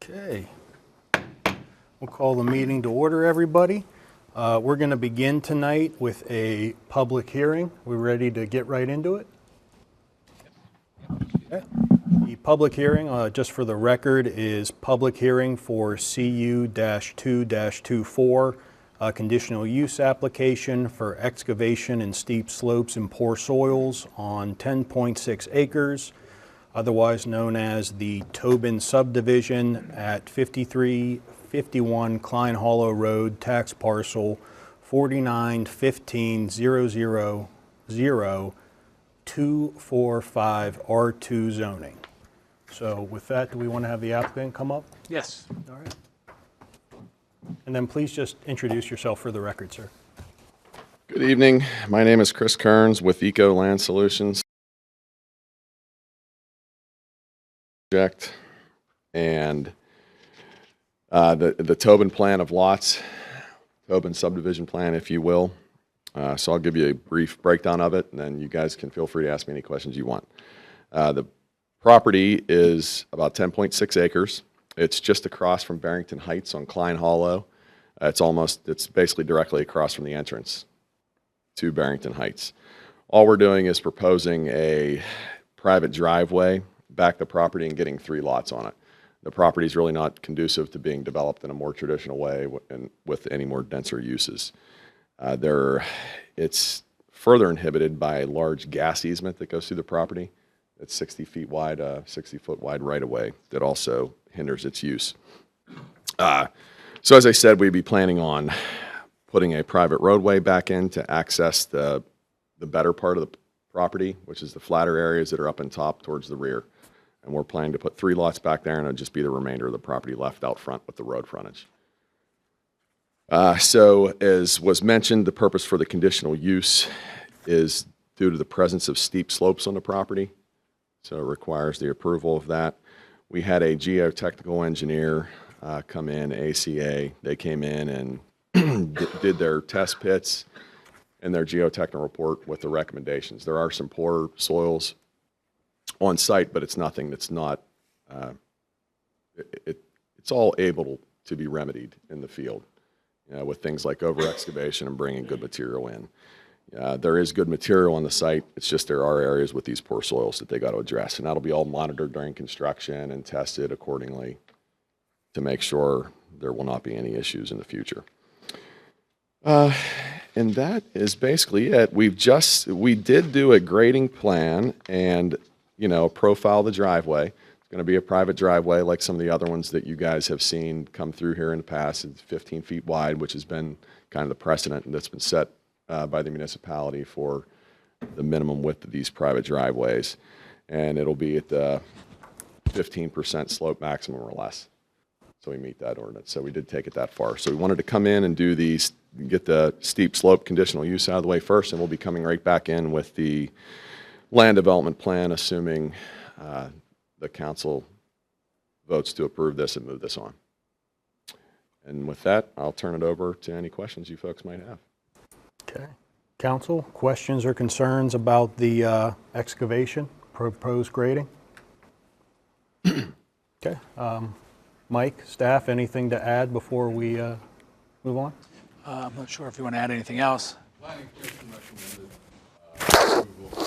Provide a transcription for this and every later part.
Okay. We'll call the meeting to order, everybody. We're going to begin tonight with a public hearing. We ready to get right into it? Okay. The public hearing, just for the record, is public hearing for CU-2-24, conditional use application for excavation in steep slopes and poor soils on 10.6 acres, otherwise known as the Tobin subdivision at 5351 Klein Hollow Road, tax parcel 49,15,000,245 R2 zoning. So with that, do we want to have the applicant come up? Yes. All right. And then please just introduce yourself for the record, sir. Good evening. My name is Chris Kearns with Eco Land Solutions. And the Tobin plan of lots, Tobin subdivision plan, if you will. So I'll give you a brief breakdown of it, and then you guys can feel free to ask me any questions you want. The property is about 10.6 acres. It's just across from Barrington Heights on Klein Hollow. It's basically directly across from the entrance to Barrington Heights. All we're doing is proposing a private driveway back the property and getting 3 lots on it. The property is really not conducive to being developed in a more traditional way and with any more denser uses. It's further inhibited by a large gas easement that goes through the property. It's 60 feet wide, 60-foot wide right-of-way that also hinders its use. So as I said, we'd be planning on putting a private roadway back in to access the better part of the property, which is the flatter areas that are up and top towards the rear. And we're planning to put 3 lots back there, and it'll just be the remainder of the property left out front with the road frontage. So as was mentioned, the purpose for the conditional use is due to the presence of steep slopes on the property. So it requires the approval of that. We had a geotechnical engineer come in, ACA. They came in and did their test pits and their geotechnical report with the recommendations. There are some poor soils on site, but it's nothing that's not, it's all able to be remedied in the field, with things like over excavation and bringing good material in. There is good material on the site. It's just there are areas with these poor soils that they got to address, and that'll be all monitored during construction and tested accordingly to make sure there will not be any issues in the future. And that is basically it. We did do a grading plan and, profile the driveway. It's going to be a private driveway like some of the other ones that you guys have seen come through here in the past. It's 15 feet wide, which has been kind of the precedent that's been set by the municipality for the minimum width of these private driveways. And it'll be at the 15% slope maximum or less. So we meet that ordinance. So we did take it that far. So we wanted to come in and get the steep slope conditional use out of the way first, and we'll be coming right back in with the land development plan, assuming the council votes to approve this and move this on. And with that, I'll turn it over to any questions you folks might have. Okay. Council, questions or concerns about the excavation, proposed grading? Okay. Mike, staff, anything to add before we move on? I'm not sure if you want to add anything else. Planning Commission recommended approval,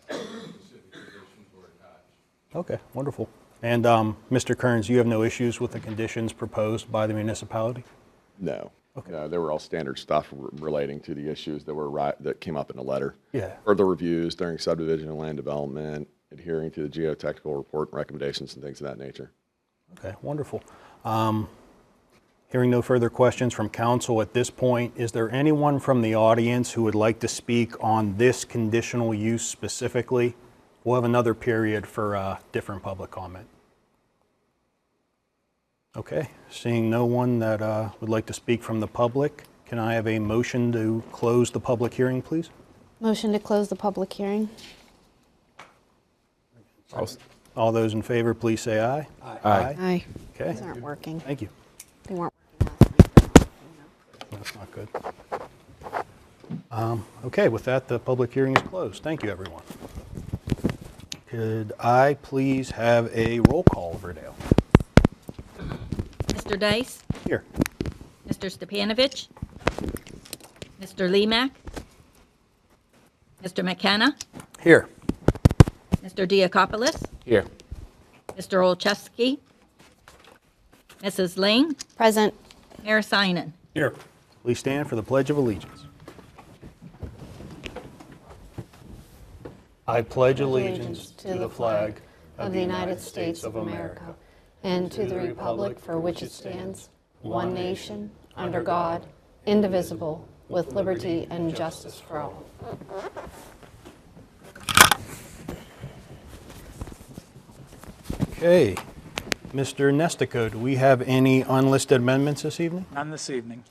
specific conditions were attached. Okay, wonderful. And Mr. Kearns, you have no issues with the conditions proposed by the municipality? No. Okay. They were all standard stuff relating to the issues that came up in the letter. Yeah. Further reviews during subdivision and land development, adhering to the geotechnical report and recommendations and things of that nature. Okay, wonderful. Hearing no further questions from council at this point, is there anyone from the audience who would like to speak on this conditional use specifically? We'll have another period for different public comment. Okay, seeing no one that would like to speak from the public, can I have a motion to close the public hearing, please? Motion to close the public hearing. All those in favor, please say aye. Aye. Aye. Okay, These aren't working. thank you. They weren't working last night. That's not good. Okay, with that, the public hearing is closed. Thank you, everyone. Could I please have a roll call, Verdale? Mr. Dice, Here. Mr. Stepanovich, Mr. Lemak, Mr. McKenna, Here. Mr. Diakopoulos, Here. Mr. Olszewski, Mrs. Ling, Present. Mayor Sinan. Here. Please stand for the Pledge of Allegiance. I pledge allegiance to the flag of the United States of America and to the republic for which it stands, one nation, under God, indivisible, with liberty and justice for all. Okay. Mr. Nestico, do we have any unlisted amendments this evening? None this evening.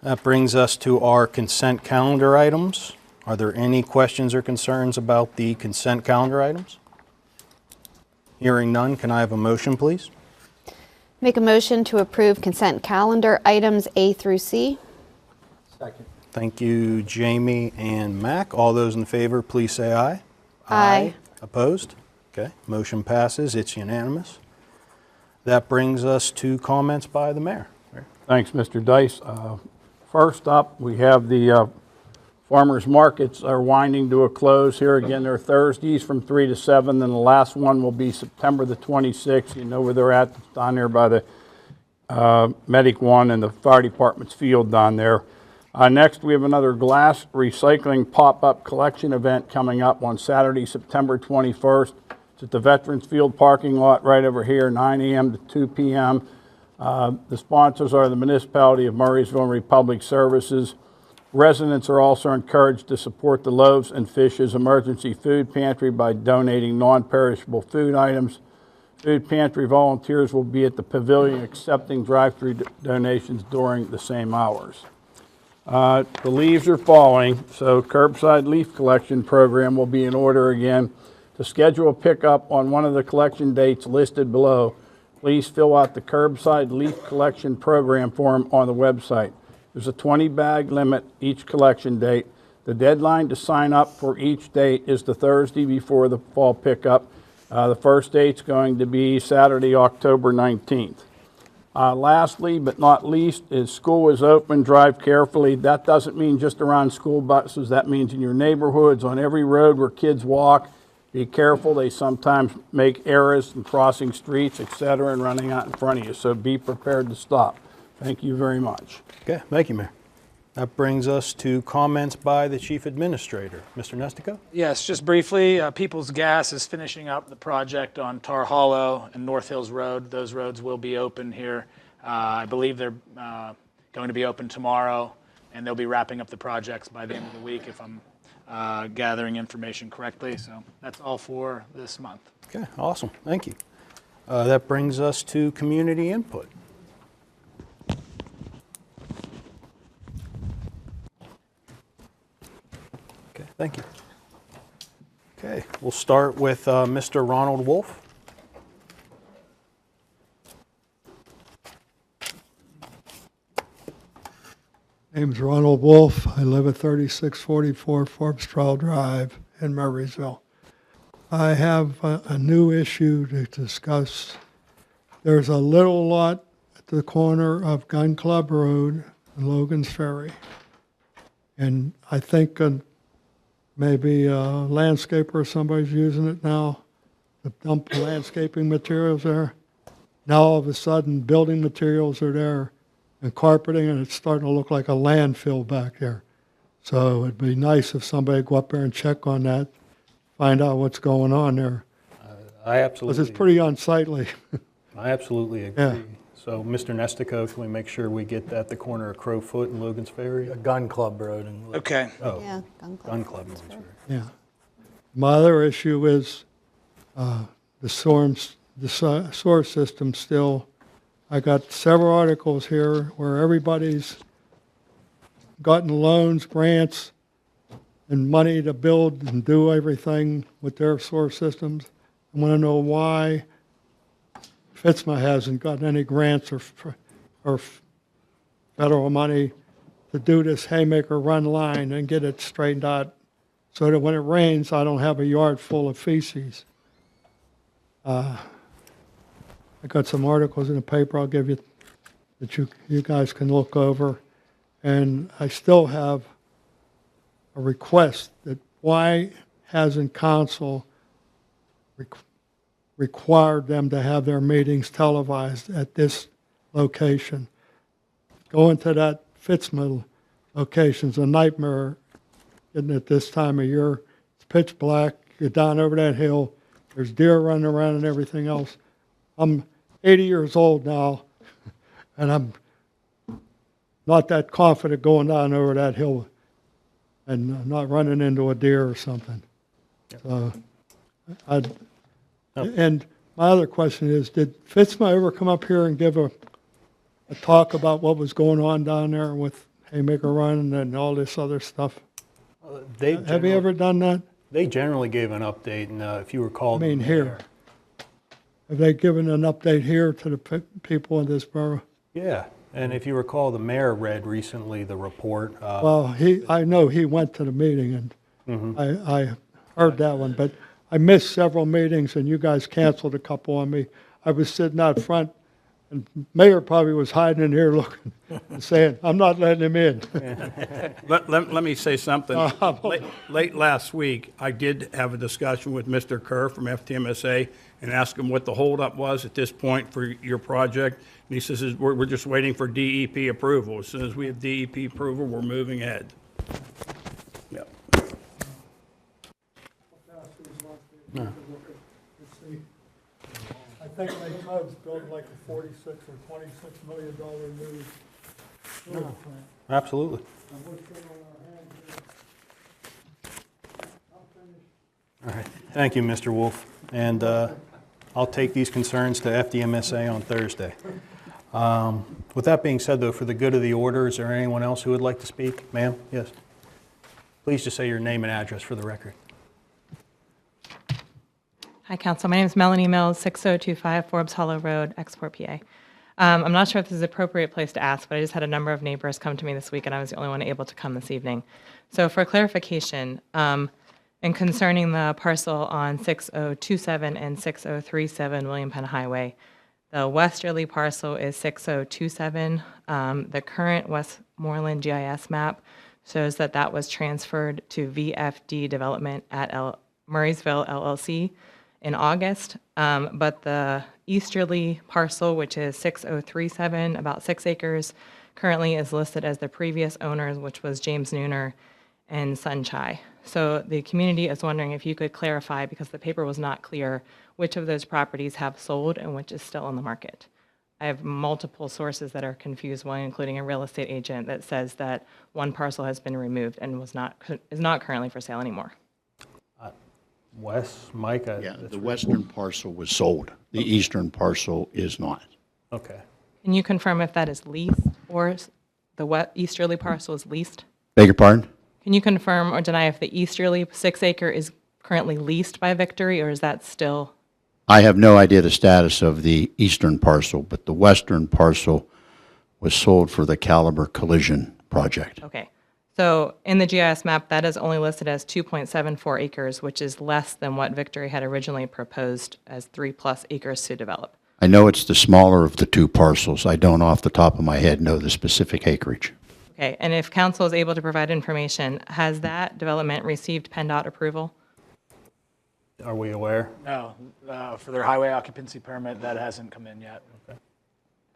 That brings us to our consent calendar items. Are there any questions or concerns about the consent calendar items? Hearing none, can I have a motion, please? Make a motion to approve consent calendar items A through C. Thank you, Jamie and Mac. All those in favor, please say aye. Aye. Opposed? Okay, motion passes. It's unanimous. That brings us to comments by the mayor. Thanks, Mr. Dice. First up, we have the farmers markets are winding to a close here. Again, they're Thursdays from 3 to 7, and the last one will be September the 26th. You know where they're at, it's down there by the Medic One and the fire department's field down there. Next, we have another glass recycling pop-up collection event coming up on Saturday, September 21st. It's at the Veterans Field parking lot right over here, 9 a.m. to 2 p.m. The sponsors are the Municipality of Murraysville and Republic Services. Residents are also encouraged to support the Loaves and Fishes Emergency Food Pantry by donating non-perishable food items. Food pantry volunteers will be at the pavilion accepting drive-through donations during the same hours. The leaves are falling, so curbside leaf collection program will be in order again. To schedule a pickup on one of the collection dates listed below, please fill out the curbside leaf collection program form on the website. There's a 20-bag limit each collection date. The deadline to sign up for each date is the Thursday before the fall pickup. The first date's going to be Saturday, October 19th. Lastly, but not least, is school is open, drive carefully. That doesn't mean just around school buses. That means in your neighborhoods, on every road where kids walk. Be careful. They sometimes make errors in crossing streets, etc., and running out in front of you. So be prepared to stop. Thank you very much. Okay, thank you, Mayor. That brings us to comments by the Chief Administrator. Mr. Nestico? Yes, just briefly, Peoples Gas is finishing up the project on Tar Hollow and North Hills Road. Those roads will be open here. I believe they're going to be open tomorrow, and they'll be wrapping up the projects by the end of the week if I'm gathering information correctly. So that's all for this month. Okay, awesome. Thank you. That brings us to community input. Okay, thank you. Okay, we'll start with Mr. Ronald Wolf. Name's Ronald Wolf. I live at 3644 Forbes Trail Drive in Murraysville. I have a new issue to discuss. There's a little lot at the corner of Gun Club Road and Logan's Ferry. And I think maybe a landscaper or somebody's using it now to dump landscaping materials there. Now all of a sudden building materials are there and carpeting, and it's starting to look like a landfill back there. So it'd be nice if somebody would go up there and check on that, find out what's going on there. I absolutely. Because it's pretty unsightly. I absolutely agree. Yeah. So, Mr. Nestico, can we make sure we get that at the corner of Crowfoot and Logan's Ferry? Gun Club Road. And Okay. Oh, Yeah, Gun Club. Gun Club. Logan's Ferry. Yeah. My other issue is the sewer system still. I got several articles here where everybody's gotten loans, grants, and money to build and do everything with their sewer systems. I want to know why FITSMA hasn't gotten any grants or federal money to do this Haymaker Run line and get it straightened out so that when it rains, I don't have a yard full of feces. I got some articles in the paper I'll give you that you guys can look over. And I still have a request that why hasn't council required them to have their meetings televised at this location? Going to that Fitzmill location's a nightmare, isn't it, this time of year? It's pitch black, you're down over that hill, there's deer running around and everything else. I'm 80 years old now, and I'm not that confident going down over that hill and not running into a deer or something. So, and my other question is, did Fitzma ever come up here and give a talk about what was going on down there with Haymaker Run and all this other stuff? Have you ever done that? They generally gave an update, and if you recall. I mean, here. Have they given an update here to the people in this borough? Yeah, and if you recall, the mayor read recently the report. Well, I know he went to the meeting, and I heard that one, but I missed several meetings, and you guys canceled a couple on me. I was sitting out front, and Mayor probably was hiding in here looking and saying, I'm not letting him in. Let me say something. Late last week, I did have a discussion with Mr. Kerr from FTMSA and asked him what the holdup was at this point for your project. And he says, we're just waiting for DEP approval. As soon as we have DEP approval, we're moving ahead. Yep. I think Lake Cub's building like a $46 or $26 million new sewer plant. Absolutely. All right, thank you, Mr. Wolf. And I'll take these concerns to FDMSA on Thursday. With that being said, though, for the good of the order, is there anyone else who would like to speak? Ma'am? Yes. Please just say your name and address for the record. Hi, Council. My name is Melanie Mills, 6025 Forbes Hollow Road, Export, PA. I'm not sure if this is an appropriate place to ask, but I just had a number of neighbors come to me this week, and I was the only one able to come this evening. So for clarification, and concerning the parcel on 6027 and 6037 William Penn Highway, the westerly parcel is 6027. The current Westmoreland GIS map shows that that was transferred to VFD Development at Murraysville LLC in August, but the easterly parcel, which is 6037, about 6 acres, currently is listed as the previous owners, which was James Nooner and Sunchai. So the community is wondering if you could clarify, because the paper was not clear, which of those properties have sold and which is still on the market. I have multiple sources that are confused, one including a real estate agent that says that one parcel has been removed and is not currently for sale anymore. Wes, Mike? Yeah, the western parcel was sold. The eastern parcel is not. Okay. Can you confirm if that is leased or the easterly parcel is leased? Beg your pardon? Can you confirm or deny if the easterly 6 acre is currently leased by Victory, or is that still? I have no idea the status of the eastern parcel, but the western parcel was sold for the Caliber Collision project. Okay. So in the GIS map, that is only listed as 2.74 acres, which is less than what Victory had originally proposed as 3+ acres to develop. I know it's the smaller of the two parcels. I don't off the top of my head know the specific acreage. Okay, and if council is able to provide information, has that development received PennDOT approval? Are we aware? No, for their highway occupancy permit, that hasn't come in yet. Okay.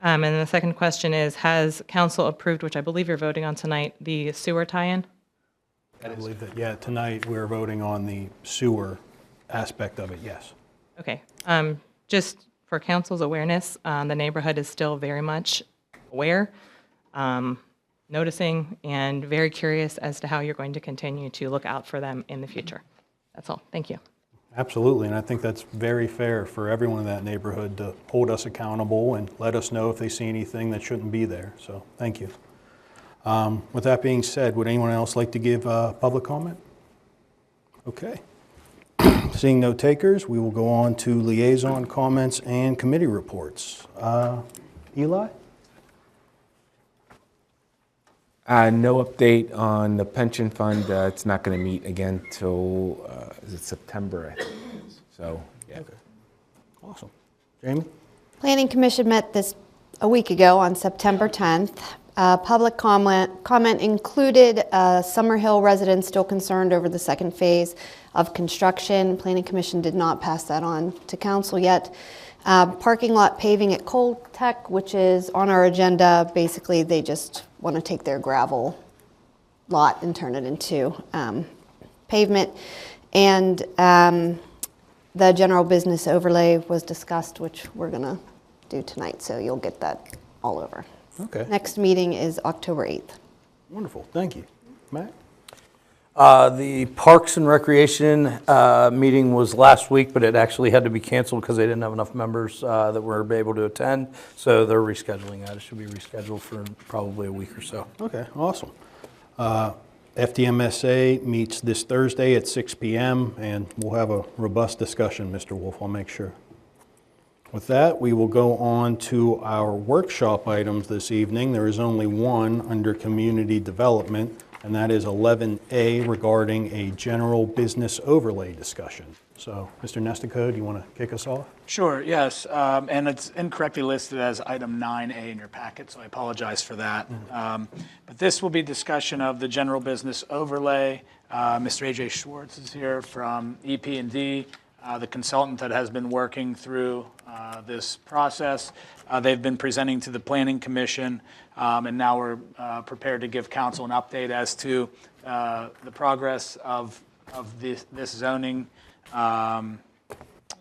And the second question is, has council approved, which I believe you're voting on tonight, the sewer tie-in? I believe that, yeah, tonight we're voting on the sewer aspect of it, yes. Okay. Just for council's awareness, the neighborhood is still very much aware, noticing, and very curious as to how you're going to continue to look out for them in the future. That's all. Thank you. Absolutely, and I think that's very fair for everyone in that neighborhood to hold us accountable and let us know if they see anything that shouldn't be there, so thank you. With that being said, would anyone else like to give public comment? Okay. Seeing no takers, we will go on to liaison comments and committee reports. Eli? No update on the pension fund. It's not going to meet again till is it September, I think. So, yeah. Awesome. Jamie? Planning Commission met a week ago on September 10th. Public comment included Summerhill residents still concerned over the second phase of construction. Planning Commission did not pass that on to council yet. Parking lot paving at Coltech, which is on our agenda. Basically, they just want to take their gravel lot and turn it into pavement. And the general business overlay was discussed, which we're going to do tonight, so you'll get that all over. Okay. Next meeting is October 8th. Wonderful. Thank you. Matt? The Parks and Recreation meeting was last week, but it actually had to be canceled because they didn't have enough members that were able to attend. So they're rescheduling that. It should be rescheduled for probably a week or so. Okay, awesome. FDMSA meets this Thursday at 6 p.m. and we'll have a robust discussion, Mr. Wolf, I'll make sure. With that, we will go on to our workshop items this evening. There is only one under community development, and that is 11A regarding a general business overlay discussion. So, Mr. Nestico, do you want to kick us off? Sure, yes, and it's incorrectly listed as item 9A in your packet, so I apologize for that. But this will be discussion of the general business overlay. Mr. AJ Schwartz is here from EP&D, the consultant that has been working through this process. They've been presenting to the Planning Commission, and now we're prepared to give council an update as to the progress of this zoning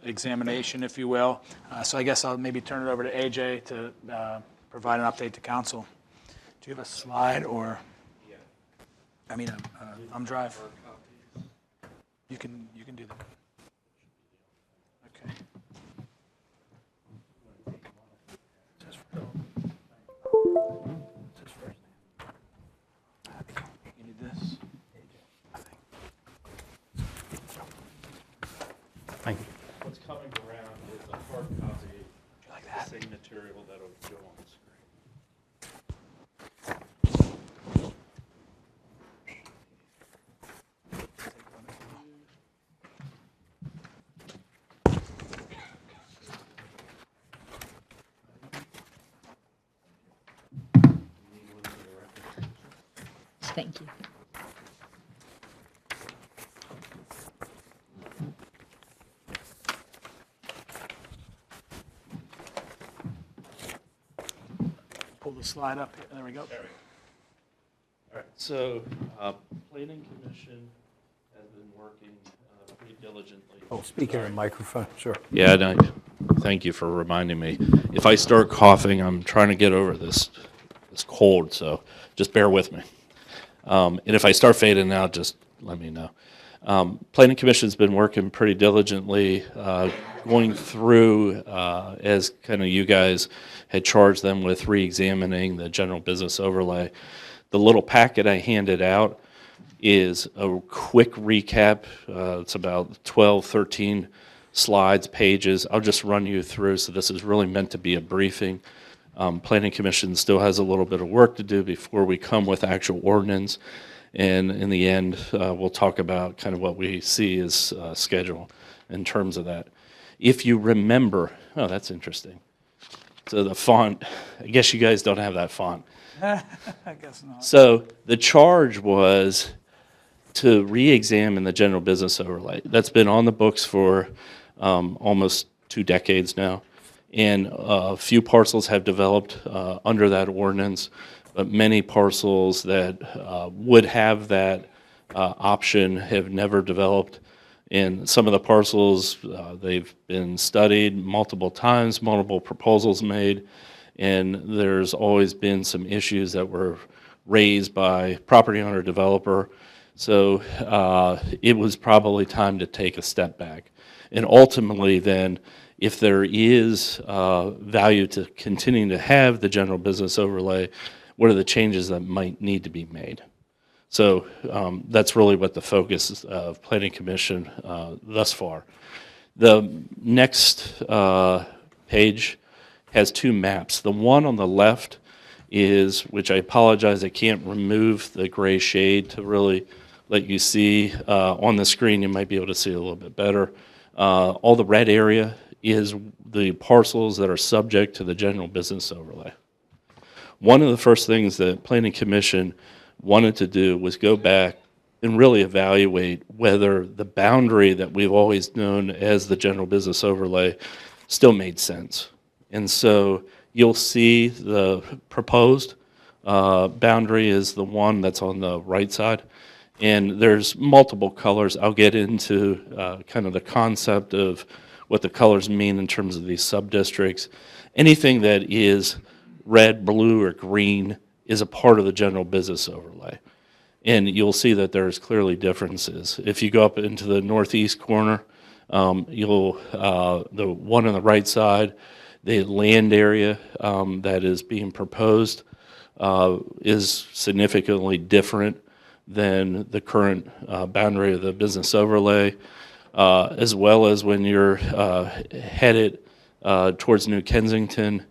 examination, if you will. So I guess I'll maybe turn it over to AJ to provide an update to council. Do you have a slide or? I mean, I'm drive. You can do that. Okay. You need this? Thank you. What's coming around is a hard copy of the same material that'll go on the screen. Thank you. Pull the slide up. There we go. All right, so Planning Commission has been working pretty diligently. Oh, speak in the microphone, sure. Yeah, no, thank you for reminding me. If I start coughing, I'm trying to get over this cold, so just bear with me. And if I start fading out, just let me know. Planning Commission's been working pretty diligently, going through, as kind of you guys had charged them with re-examining the general business overlay. The little packet I handed out is a quick recap. It's about 12, 13 slides, pages. I'll just run you through, so this is really meant to be a briefing. Planning Commission still has a little bit of work to do before we come with actual ordinance. And in the end, we'll talk about kind of what we see as schedule in terms of that. If you remember, oh, that's interesting. So the font, I guess you guys don't have that font. I guess not. So the charge was to re-examine the general business overlay. That's been on the books for almost 2 decades now. And a few parcels have developed under that ordinance, but many parcels that would have that option have never developed. And some of the parcels, they've been studied multiple times, multiple proposals made, and there's always been some issues that were raised by property owner developer. So it was probably time to take a step back. And ultimately then, if there is value to continuing to have the general business overlay, what are the changes that might need to be made? So that's really what the focus of Planning Commission thus far. The next page has 2 maps. The one on the left is, which I apologize, I can't remove the gray shade to really let you see. On the screen, you might be able to see a little bit better. All the red area is the parcels that are subject to the general business overlay. One of the first things that Planning Commission wanted to do was go back and really evaluate whether the boundary that we've always known as the general business overlay still made sense. And so you'll see the proposed boundary is the one that's on the right side. And there's multiple colors. I'll get into kind of the concept of what the colors mean in terms of these sub-districts. Anything that is red, blue, or green is a part of the general business overlay. And you'll see that there's clearly differences. If you go up into the northeast corner, the one on the right side, the land area that is being proposed is significantly different than the current boundary of the business overlay, as well as when you're headed towards New Kensington.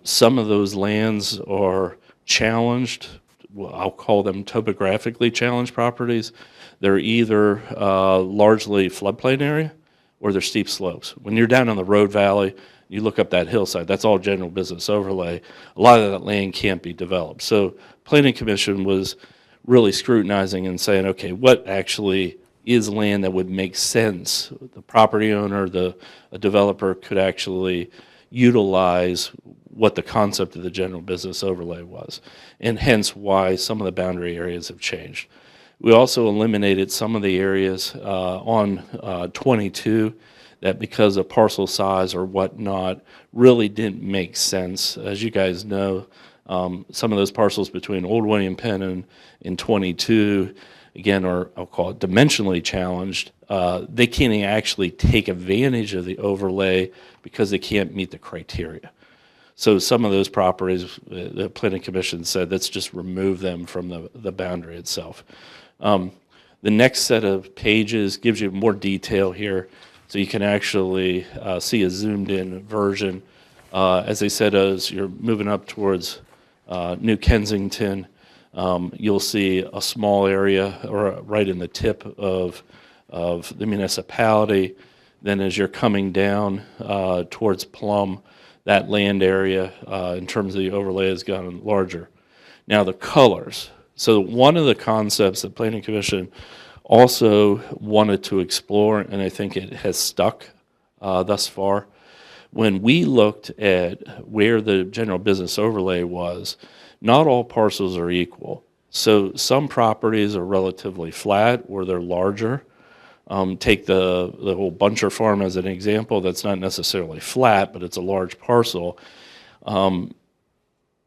Some of those lands are challenged. Well, I'll call them topographically challenged properties. They're either largely floodplain area or they're steep slopes. When you're down on the road valley, you look up that hillside, that's all general business overlay. A lot of that land can't be developed. So Planning Commission was really scrutinizing and saying, okay, what actually is land that would make sense? The property owner, a developer could actually utilize what the concept of the general business overlay was, and hence why some of the boundary areas have changed. We also eliminated some of the areas on 22 that, because of parcel size or whatnot, really didn't make sense. As you guys know, some of those parcels between Old William Penn and 22, again, are, I'll call it dimensionally challenged. They can't actually take advantage of the overlay because they can't meet the criteria. So some of those properties, the Planning Commission said, let's just remove them from the boundary itself. The next set of pages gives you more detail here, so you can actually see a zoomed-in version. As I said, as you're moving up towards New Kensington, you'll see a small area or right in the tip of the municipality. Then as you're coming down towards Plum, that land area in terms of the overlay has gotten larger. Now the colors. So one of the concepts that Planning Commission also wanted to explore, and I think it has stuck thus far, when we looked at where the general business overlay was, not all parcels are equal. So some properties are relatively flat or they're larger. Take the old Buncher Farm as an example. That's not necessarily flat, but it's a large parcel.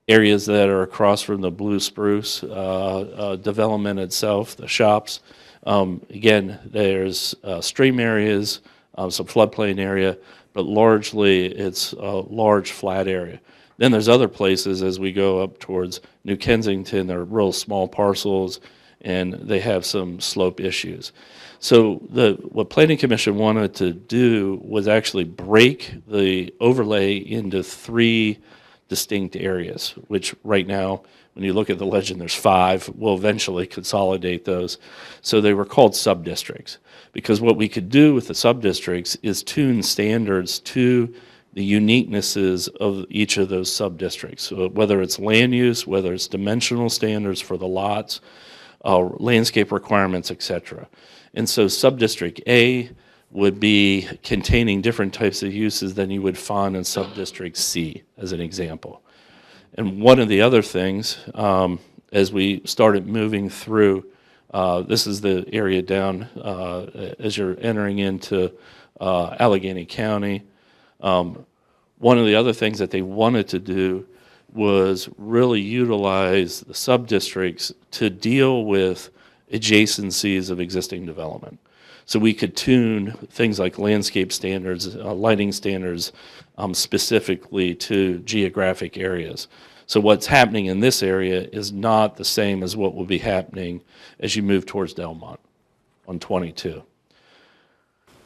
Areas that are across from the Blue Spruce development itself, the shops. Again, there's stream areas, some floodplain area, but largely it's a large flat area. Then there's other places as we go up towards New Kensington, they're real small parcels and they have some slope issues. So what Planning Commission wanted to do was actually break the overlay into 3 distinct areas, which right now, when you look at the legend, there's 5. We'll eventually consolidate those. So they were called sub-districts, because what we could do with the sub-districts is tune standards to the uniquenesses of each of those sub-districts. So whether it's land use, whether it's dimensional standards for the lots, landscape requirements, etc. And so sub-district A would be containing different types of uses than you would find in sub-district C, as an example. And one of the other things, as we started moving through, this is the area down as you're entering into Allegheny County. One of the other things that they wanted to do was really utilize the sub-districts to deal with adjacencies of existing development. So we could tune things like landscape standards, lighting standards, specifically to geographic areas. So what's happening in this area is not the same as what will be happening as you move towards Delmont on 22.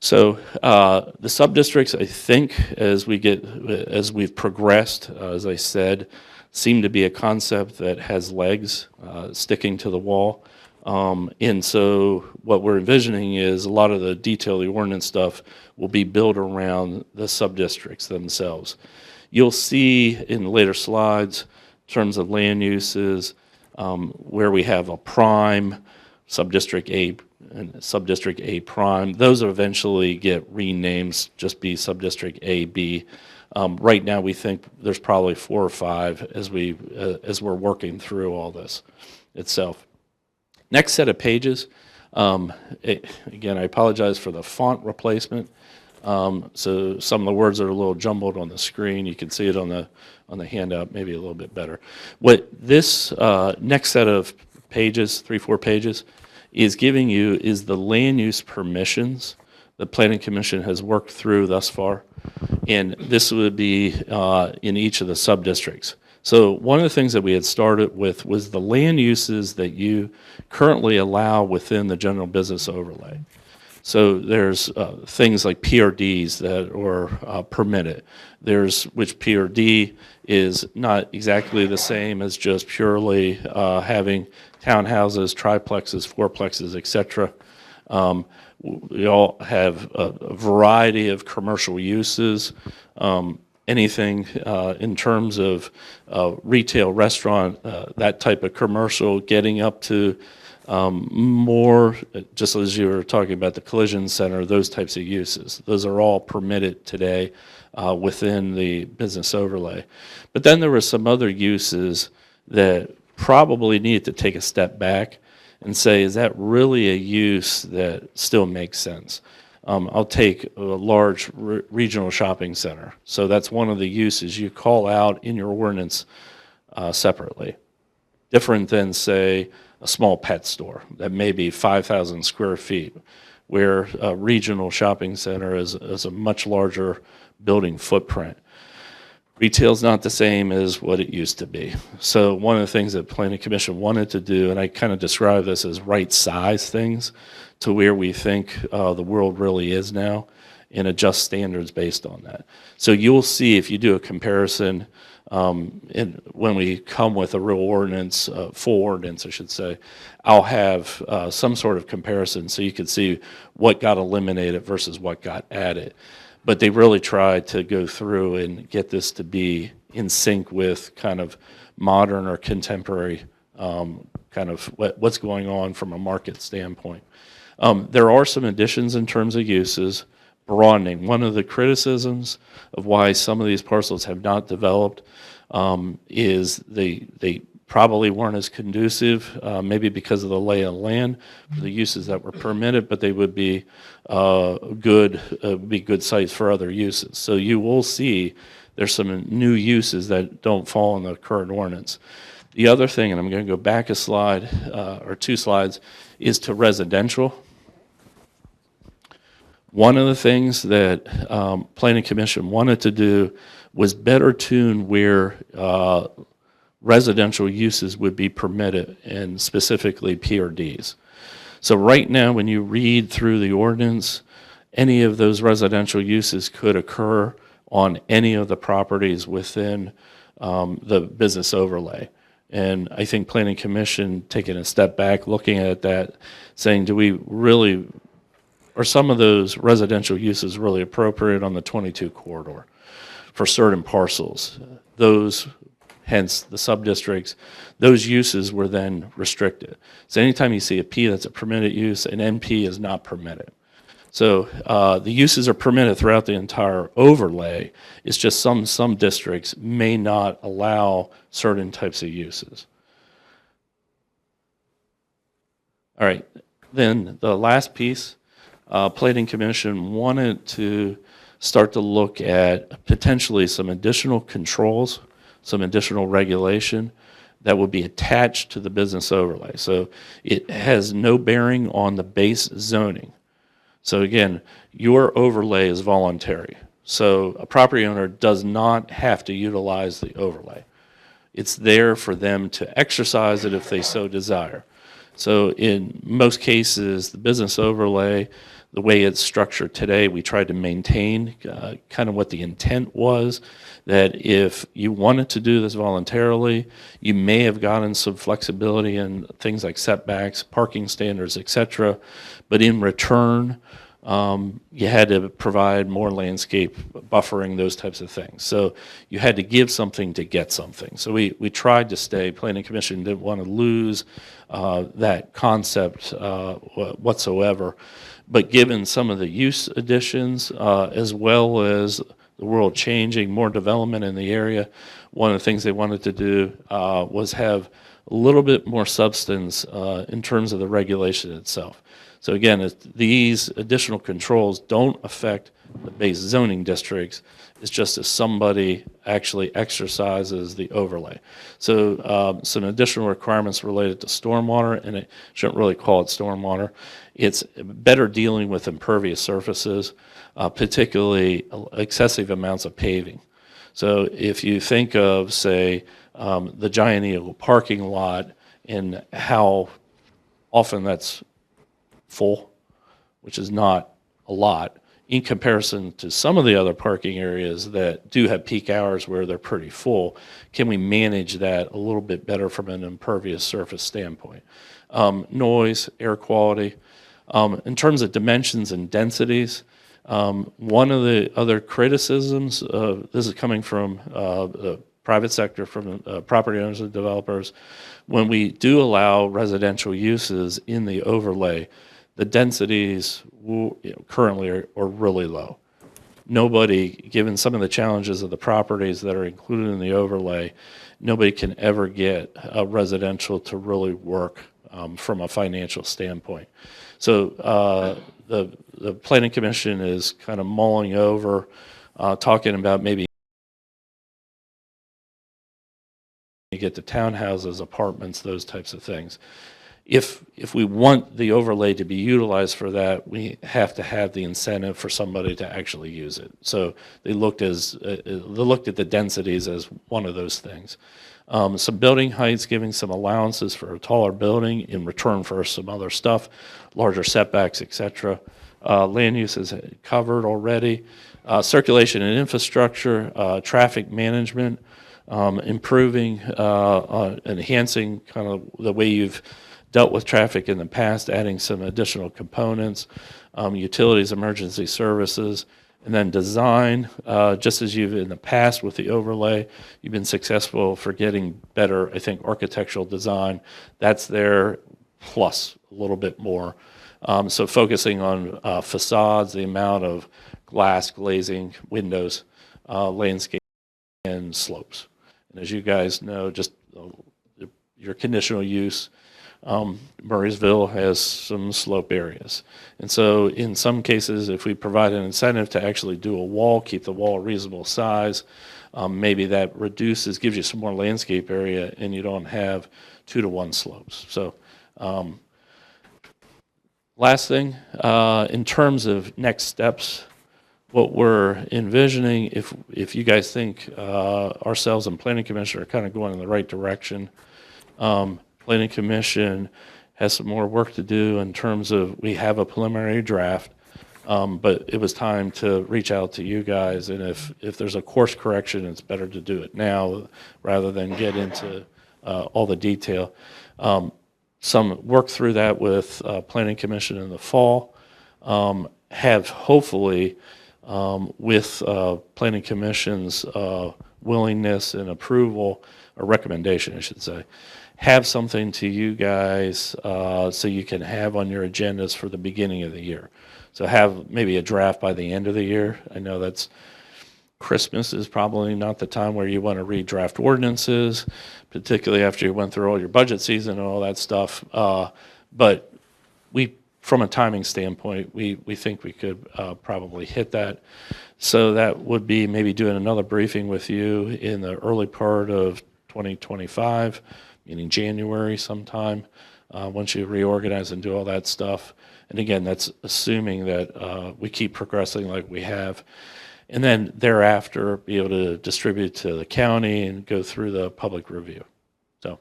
So the sub-districts, I think, as we've progressed, as I said, seem to be a concept that has legs sticking to the wall. And so what we're envisioning is a lot of the detail of the ordinance stuff will be built around the sub-districts themselves. You'll see in later slides, in terms of land uses, where we have a prime, sub-district A, and sub-district A prime. Those will eventually get renamed, just be sub-district A, B. Right now, we think there's probably 4 or 5 as we're working through all this itself. Next set of pages. Again, I apologize for the font replacement. So some of the words are a little jumbled on the screen. You can see it on the handout, maybe a little bit better. What this next set of pages, 3-4 pages, is giving you is the land use permissions the Planning Commission has worked through thus far, and this would be in each of the sub-districts. So one of the things that we had started with was the land uses that you currently allow within the general business overlay. So there's things like PRDs that are permitted. Which PRD is not exactly the same as just purely having townhouses, triplexes, fourplexes, et cetera. We all have a variety of commercial uses. Anything in terms of retail, restaurant, that type of commercial, getting up to more, just as you were talking about the collision center, those types of uses. Those are all permitted today within the business overlay. But then there were some other uses that probably needed to take a step back and say, is that really a use that still makes sense? I'll take a large regional shopping center. So that's one of the uses you call out in your ordinance separately. Different than, say, a small pet store that may be 5,000 square feet, where a regional shopping center is a much larger building footprint. Retail's not the same as what it used to be. So one of the things that Planning Commission wanted to do, and I kind of describe this as right-size things to where we think the world really is now, and adjust standards based on that. So you'll see if you do a comparison, when we come with a real ordinance, full ordinance, I should say, I'll have some sort of comparison so you can see what got eliminated versus what got added. But they really tried to go through and get this to be in sync with kind of modern or contemporary kind of what's going on from a market standpoint. There are some additions in terms of uses, broadening. One of the criticisms of why some of these parcels have not developed is they probably weren't as conducive, maybe because of the lay of the land for the uses that were permitted, but they would be good sites for other uses. So you will see there's some new uses that don't fall in the current ordinance. The other thing, and I'm going to go back a slide or 2 slides, is to residential. One of the things that Planning Commission wanted to do was better tune where residential uses would be permitted, and specifically PRDs. So right now, when you read through the ordinance, any of those residential uses could occur on any of the properties within the business overlay. And I think Planning Commission taking a step back, looking at that, saying, do we really, are some of those residential uses really appropriate on the 22 corridor for certain parcels? Those, hence the sub-districts, those uses were then restricted. So anytime you see a P that's a permitted use, an NP is not permitted. So the uses are permitted throughout the entire overlay. It's just some districts may not allow certain types of uses. All right, then the last piece, Planning Commission wanted to start to look at potentially some additional controls, some additional regulation that would be attached to the business overlay. So it has no bearing on the base zoning. So again, your overlay is voluntary. So a property owner does not have to utilize the overlay. It's there for them to exercise it if they so desire. So in most cases, the business overlay, the way it's structured today, we tried to maintain kind of what the intent was, that if you wanted to do this voluntarily, you may have gotten some flexibility in things like setbacks, parking standards, et cetera, but in return, you had to provide more landscape buffering, those types of things. So you had to give something to get something. So we tried to stay, Planning Commission didn't want to lose that concept whatsoever. But given some of the use additions, as well as the world changing, more development in the area, one of the things they wanted to do was have a little bit more substance in terms of the regulation itself. So again, these additional controls don't affect the base zoning districts. It's just if somebody actually exercises the overlay. So some additional requirements related to stormwater, and I shouldn't really call it stormwater. It's better dealing with impervious surfaces, particularly excessive amounts of paving. So if you think of, say, the Giant Eagle parking lot and how often that's full, which is not a lot, in comparison to some of the other parking areas that do have peak hours where they're pretty full, can we manage that a little bit better from an impervious surface standpoint? Noise, air quality. In terms of dimensions and densities, one of the other criticisms, this is coming from the private sector, from property owners and developers, when we do allow residential uses in the overlay, the densities currently are really low. Nobody, given some of the challenges of the properties that are included in the overlay, nobody can ever get a residential to really work from a financial standpoint. So the Planning Commission is kind of mulling over, talking about maybe get to townhouses, apartments, those types of things. If we want the overlay to be utilized for that, we have to have the incentive for somebody to actually use it. So they looked at the densities as one of those things. Some building heights, giving some allowances for a taller building in return for some other stuff, larger setbacks, etc. Land use is covered already. Circulation and infrastructure, traffic management, improving, enhancing kind of the way you've dealt with traffic in the past, adding some additional components, utilities, emergency services, and then design, just as you've in the past with the overlay, you've been successful for getting better, I think, architectural design. That's there, plus a little bit more. So focusing on facades, the amount of glass, glazing, windows, landscape, and slopes. And as you guys know, just your conditional use, Murraysville has some slope areas. And so in some cases, if we provide an incentive to actually do a wall, keep the wall a reasonable size, maybe that reduces, gives you some more landscape area and you don't have 2-to-1 slopes. So last thing, in terms of next steps, what we're envisioning, if you guys think ourselves and Planning Commission are kind of going in the right direction, Planning Commission has some more work to do in terms of, we have a preliminary draft, but it was time to reach out to you guys, and if there's a course correction, it's better to do it now rather than get into all the detail. Some work through that with Planning Commission in the fall, have hopefully with Planning Commission's willingness and approval, or recommendation I should say, have something to you guys so you can have on your agendas for the beginning of the year. So have maybe a draft by the end of the year. I know that's Christmas is probably not the time where you want to read draft ordinances, particularly after you went through all your budget season and all that stuff. But we, from a timing standpoint, we think we could probably hit that. So that would be maybe doing another briefing with you in the early part of 2025, meaning January sometime, once you reorganize and do all that stuff. And again, that's assuming that we keep progressing like we have. And then thereafter, be able to distribute to the county and go through the public review. So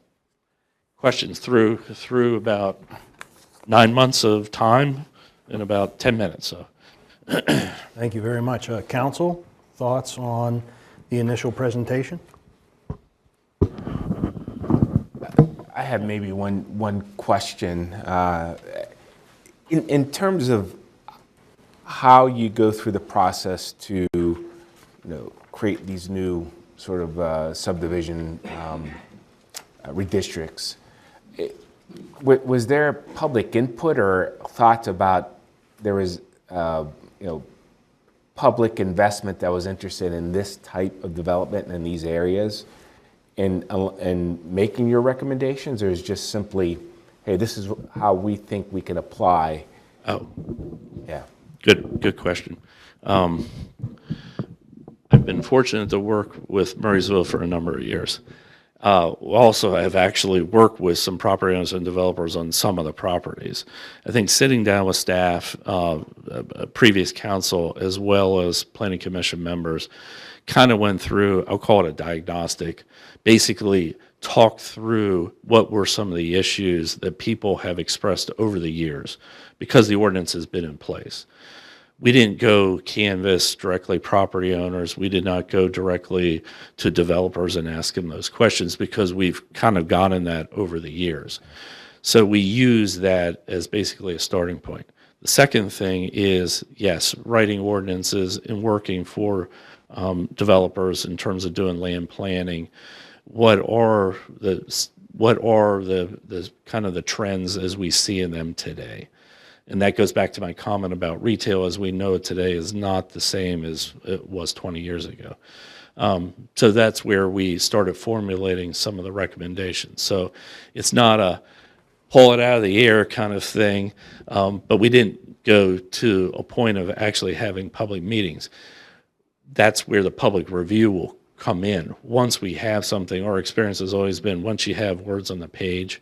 questions through about 9 months of time in about 10 minutes. So Thank you very much. Council, thoughts on the initial presentation? I have maybe one question. In terms of how you go through the process to, create these new sort of subdivision redistricts, was there public input or thoughts about there was, public investment that was interested in this type of development in these areas and making your recommendations, or is just simply, hey, this is how we think we can apply? Oh, Yeah. good question. I've been fortunate to work with Murraysville for a number of years. Also, I've actually worked with some property owners and developers on some of the properties. I think sitting down with staff, previous council, as well as planning commission members, kind of went through, I'll call it a diagnostic, basically talked through what were some of the issues that people have expressed over the years because the ordinance has been in place. We didn't go canvass directly property owners. We did not go directly to developers and ask them those questions because we've kind of gotten that over the years. So we use that as basically a starting point. The second thing is, yes, writing ordinances and working for developers in terms of doing land planning. What are the kind of the trends as we see in them today? And that goes back to my comment about retail as we know it today is not the same as it was 20 years ago. So that's where we started formulating some of the recommendations. So it's not a pull it out of the air kind of thing, but we didn't go to a point of actually having public meetings. That's where the public review will come in. Once we have something, our experience has always been once you have words on the page,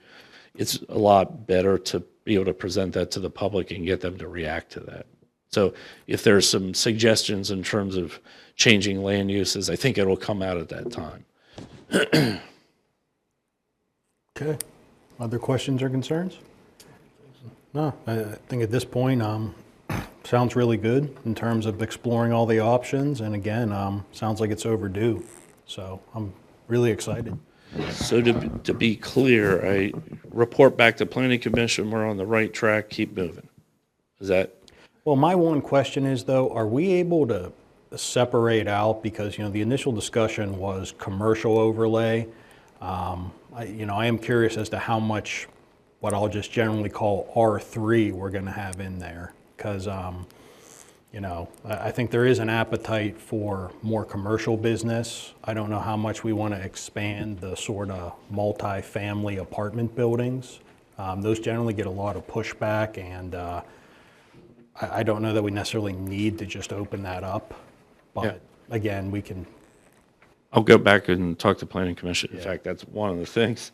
it's a lot better to be able to present that to the public and get them to react to that. So if there's some suggestions in terms of changing land uses, I think it'll come out at that time. Okay. Other questions or concerns? No, I think at this point, sounds really good in terms of exploring all the options. And again, sounds like it's overdue. So I'm really excited. So to be clear, I report back to Planning Commission, we're on the right track, keep moving. Is that? Well, my one question is though, are we able to separate out, because, the initial discussion was commercial overlay. I am curious as to how much, what I'll just generally call R3 we're gonna have in there. Because, I think there is an appetite for more commercial business. I don't know how much we want to expand the sort of multi-family apartment buildings. Those generally get a lot of pushback, and I don't know that we necessarily need to just open that up. But again, we can. I'll go back and talk to Planning Commission. In fact, that's one of the things.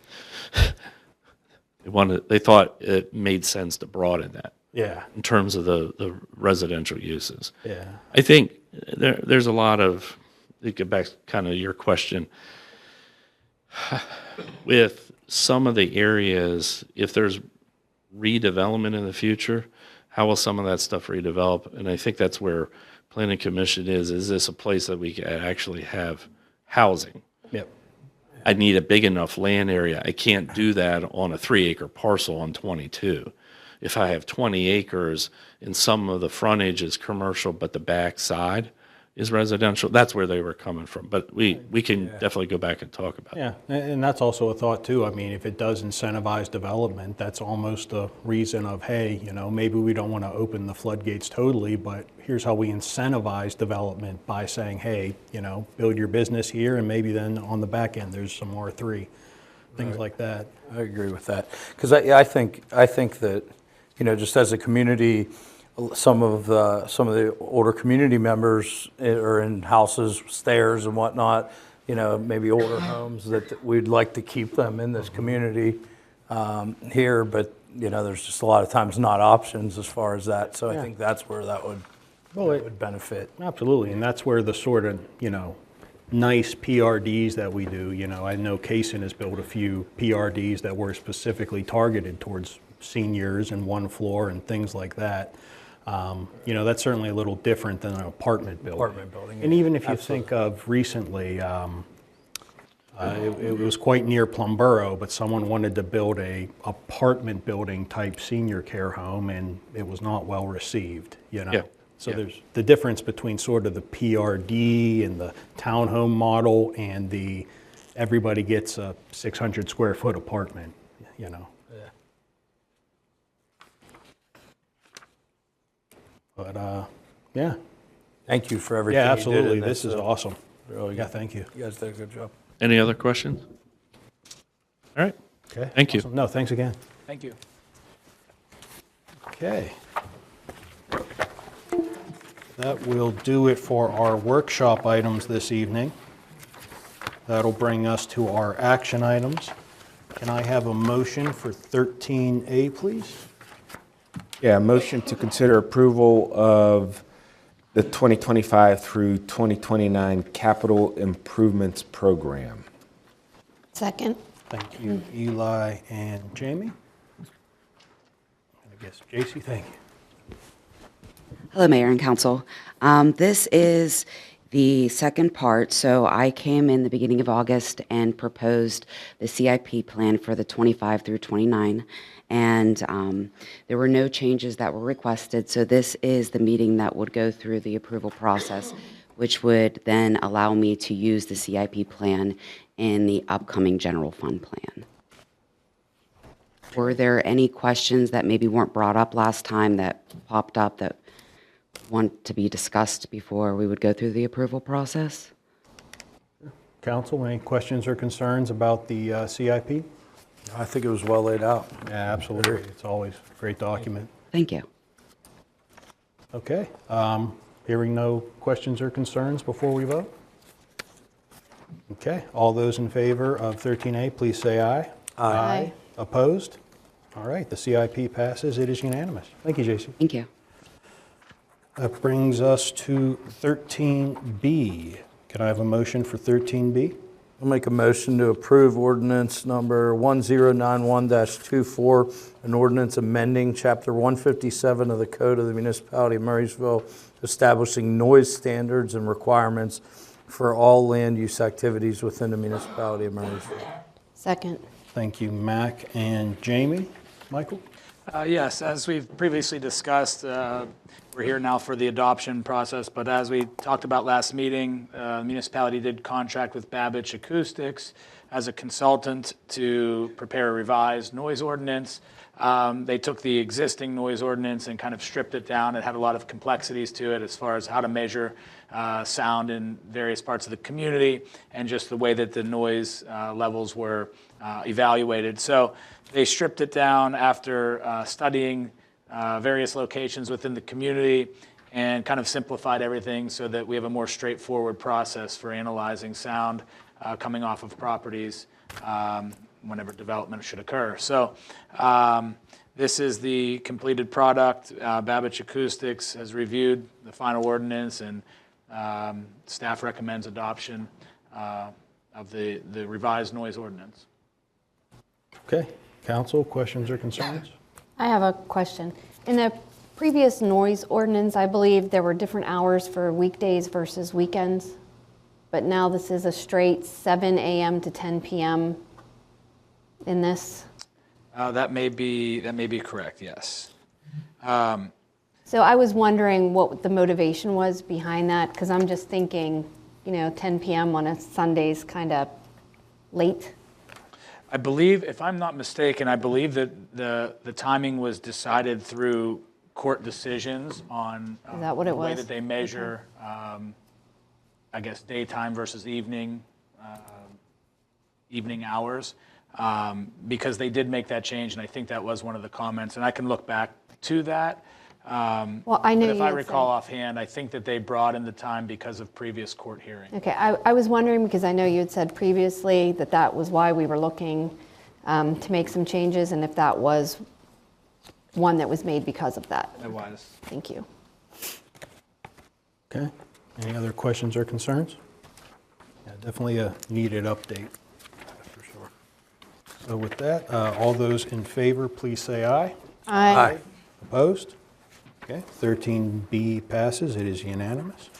They thought it made sense to broaden that. Yeah. In terms of the residential uses. Yeah. I think there's a lot of, to get back to kind of your question, with some of the areas, if there's redevelopment in the future, how will some of that stuff redevelop? And I think that's where Planning Commission is this a place that we can actually have housing? Yep. I need a big enough land area. I can't do that on a 3-acre parcel on 22. If I have 20 acres and some of the frontage is commercial, but the back side is residential, that's where they were coming from. But we can definitely go back and talk about Yeah, and that's also a thought too. I mean, if it does incentivize development, that's almost a reason of, hey, maybe we don't want to open the floodgates totally, but here's how we incentivize development by saying, hey, build your business here, and maybe then on the back end, there's some R3, things like that. I agree with that. Because I think that, just as a community, some of the older community members are in houses, stairs and whatnot, maybe older homes that we'd like to keep them in this community here, but there's just a lot of times not options as far as that. So I think that's where that would benefit. Absolutely, and that's where the sort of, nice PRDs that we do, I know Kaysen has built a few PRDs that were specifically targeted towards seniors and one floor and things like that. That's certainly a little different than an apartment building. Apartment building, And even if you absolutely. think of recently, it was quite near Plumboro, but someone wanted to build a apartment building type senior care home, and it was not well received, Yeah. So Yeah. there's the difference between sort of the PRD and the townhome model and the everybody gets a 600 square foot apartment, But, yeah. Thank you for everything Yeah, you did in absolutely. This is so awesome. really Yeah, good. thank you. You guys did a good job. Any other questions? All right. Okay. Thank you. Awesome. No, thanks again. Thank you. Okay. That will do it for our workshop items this evening. That'll bring us to our action items. Can I have a motion for 13A, please? Yeah, motion to consider approval of the 2025 through 2029 Capital Improvements Program. Second. Thank you, Eli and Jamie. And I guess J.C., thank you. Hello, Mayor and Council. This is the second part. So I came in the beginning of August and proposed the CIP plan for the 25 through 29. And there were no changes that were requested. So this is the meeting that would go through the approval process, which would then allow me to use the CIP plan in the upcoming general fund plan. Were there any questions that maybe weren't brought up last time that popped up that want to be discussed before we would go through the approval process? Council, any questions or concerns about the CIP? I think it was well laid out. Yeah, absolutely. It's always a great document. Thank you. Okay. Hearing no questions or concerns before we vote? Okay. All those in favor of 13A, please say aye. Aye. Opposed? All right, the CIP passes. It is unanimous. Thank you, J.C. Thank you. That brings us to 13B. Can I have a motion for 13B? I'll make a motion to approve ordinance number 1091-24, an ordinance amending Chapter 157 of the Code of the Municipality of Murraysville, establishing noise standards and requirements for all land use activities within the municipality of Murraysville. Second. Thank you, Mac and Jamie. Michael? Yes, as we've previously discussed, we're here now for the adoption process, but as we talked about last meeting, the municipality did contract with Babbage Acoustics as a consultant to prepare a revised noise ordinance. They took the existing noise ordinance and kind of stripped it down. It had a lot of complexities to it as far as how to measure sound in various parts of the community and just the way that the noise levels were evaluated. So they stripped it down after studying various locations within the community and kind of simplified everything so that we have a more straightforward process for analyzing sound coming off of properties whenever development should occur. So this is the completed product. Babbage Acoustics has reviewed the final ordinance, and staff recommends adoption of the revised noise ordinance. Okay. Council, questions or concerns? I have a question. In the previous noise ordinance, I believe there were different hours for weekdays versus weekends, but now this is a straight 7 a.m. to 10 p.m. in this. That may be correct, yes. So I was wondering what the motivation was behind that, because I'm just thinking, 10 p.m. on a Sunday's kind of late. I believe, if I'm not mistaken, I believe that the timing was decided through court decisions on Is that what it the way was? that they measure, I guess, daytime versus evening hours, because they did make that change, and I think that was one of the comments, and I can look back to that. Well, I know But if you I had recall said- offhand, I think that they brought in the time because of previous court hearing. Okay, I was wondering, because I know you had said previously that that was why we were looking to make some changes, and if that was one that was made because of that. It was. Thank you. Okay. Any other questions or concerns? Yeah, definitely a needed update, that's for sure. So with that, all those in favor, please say aye. Aye. Opposed? Okay, 13B passes. It is unanimous.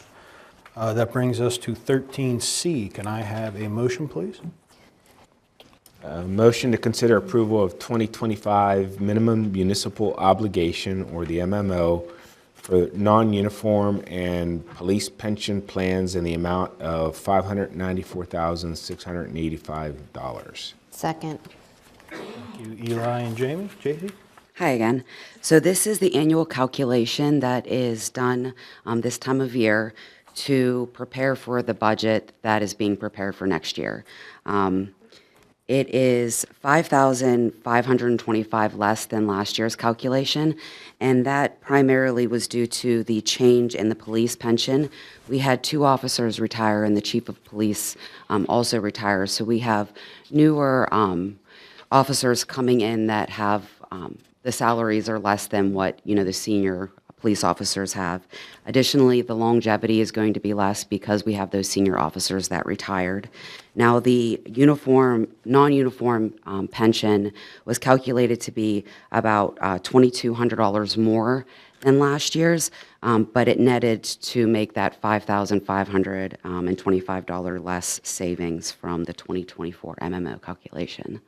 That brings us to 13C. Can I have a motion, please? Motion to consider approval of 2025 minimum municipal obligation, or the MMO, for non-uniform and police pension plans in the amount of $594,685. Second. Thank you, Eli and Jamie. JD? Hi again. So this is the annual calculation that is done this time of year to prepare for the budget that is being prepared for next year. It is $5,525 less than last year's calculation, and that primarily was due to the change in the police pension. We had 2 officers retire, and the chief of police also retires. So we have newer officers coming in that have the salaries are less than what the senior police officers have. Additionally, the longevity is going to be less because we have those senior officers that retired. Now, the non-uniform pension was calculated to be about $2,200 more than last year's, but it netted to make that $5,525 less savings from the 2024 MMO calculation.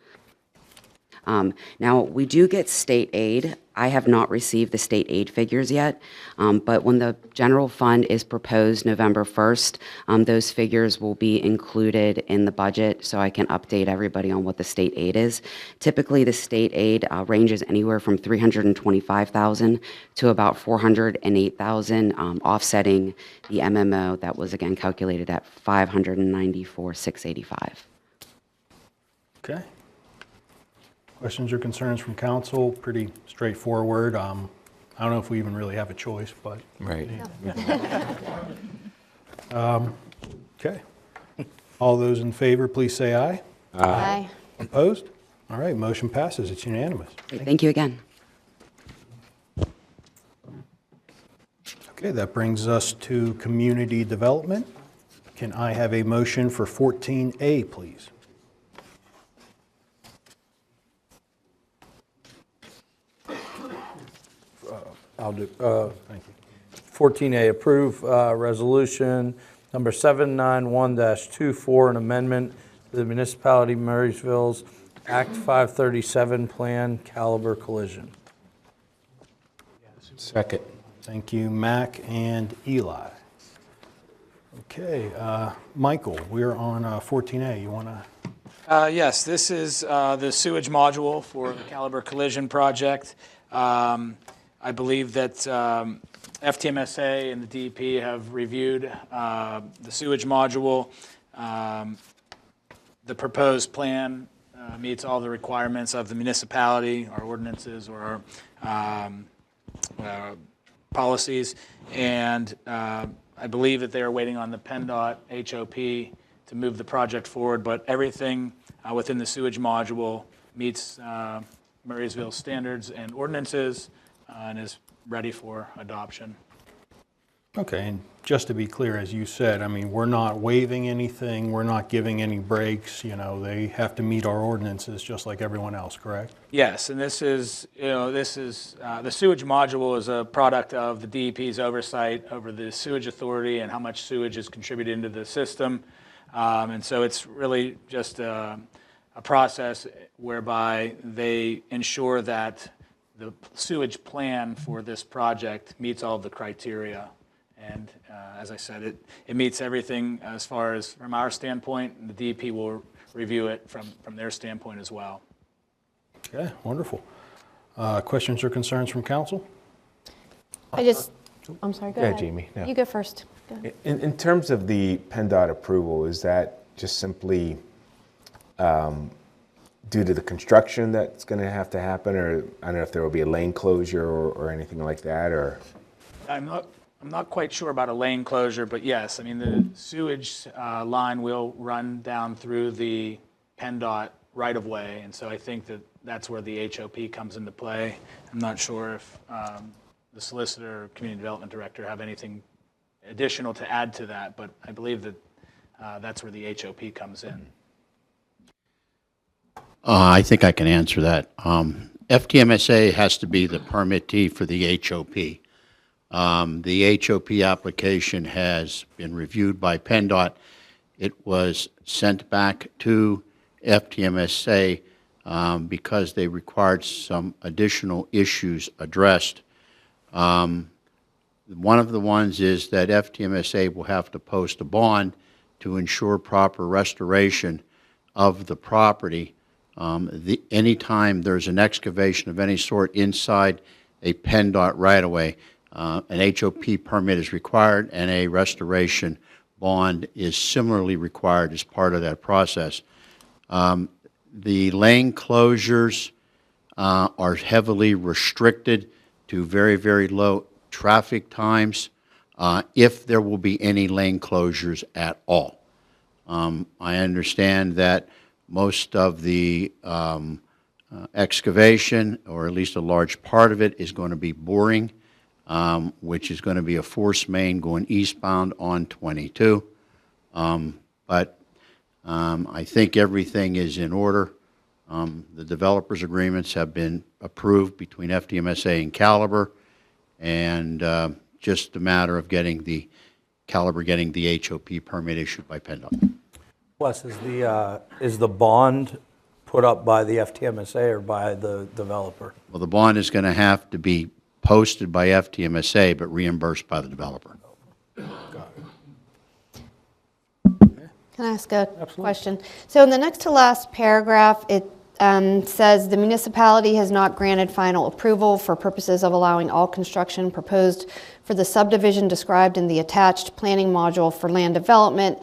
Now, we do get state aid. I have not received the state aid figures yet, but when the general fund is proposed November 1st, those figures will be included in the budget so I can update everybody on what the state aid is. Typically, the state aid ranges anywhere from $325,000 to about $408,000, offsetting the MMO that was again calculated at $594,685. Okay. Questions or concerns from council? Pretty straightforward. I don't know if we even really have a choice, but. Right. Okay. All those in favor, please say aye. Aye. Opposed? All right, motion passes. It's unanimous. Great, thank you again. Okay, that brings us to community development. Can I have a motion for 14A, please? I'll do. Thank you. 14A, approve resolution number 791-24, an amendment to the municipality of Murraysville's Act 537 plan caliber collision. Second. Thank you, Mac and Eli. Okay, Michael, we're on 14A. You want to? Yes, this is the sewage module for the Caliber Collision Project. I believe that FTMSA and the DEP have reviewed the sewage module. The proposed plan meets all the requirements of the municipality, our ordinances, or our policies, and I believe that they are waiting on the PennDOT HOP to move the project forward, but everything within the sewage module meets Murraysville standards and ordinances and is ready for adoption. Okay, and just to be clear, as you said, I mean, we're not waiving anything, we're not giving any breaks, they have to meet our ordinances just like everyone else, correct? Yes, and this is the sewage module is a product of the DEP's oversight over the sewage authority and how much sewage is contributed into the system. And so it's really just a process whereby they ensure that the sewage plan for this project meets all of the criteria. And as I said, it meets everything as far as from our standpoint, and the DEP will review it from their standpoint as well. Okay, wonderful. Questions or concerns from council? I'm sorry, go Yeah, ahead. Jamie, no. You go first. Go ahead. In terms of the PennDOT approval, is that just simply due to the construction that's going to have to happen, or I don't know if there will be a lane closure or anything like that, or? I'm not quite sure about a lane closure, but yes, I mean, the sewage line will run down through the PennDOT right-of-way, and so I think that's where the HOP comes into play. I'm not sure if the solicitor or community development director have anything additional to add to that, but I believe that that's where the HOP comes in. I think I can answer that. FTMSA has to be the permittee for the HOP. The HOP application has been reviewed by PennDOT. It was sent back to FTMSA because they required some additional issues addressed. One of the ones is that FTMSA will have to post a bond to ensure proper restoration of the property. Anytime there's an excavation of any sort inside a PennDOT right-of-way, an HOP permit is required, and a restoration bond is similarly required as part of that process. The lane closures are heavily restricted to very, very low traffic times, if there will be any lane closures at all. I understand that most of the excavation, or at least a large part of it, is going to be boring, which is going to be a force main going eastbound on 22. But I think everything is in order. The developers' agreements have been approved between FDMSA and Caliber, and just a matter of getting the Caliber getting the HOP permit issued by PennDOT. Wes, is the bond put up by the FTMSA or by the developer? Well, the bond is going to have to be posted by FTMSA, but reimbursed by the developer. Can I ask a question? So in the next to last paragraph, it says the municipality has not granted final approval for purposes of allowing all construction proposed for the subdivision described in the attached planning module for land development,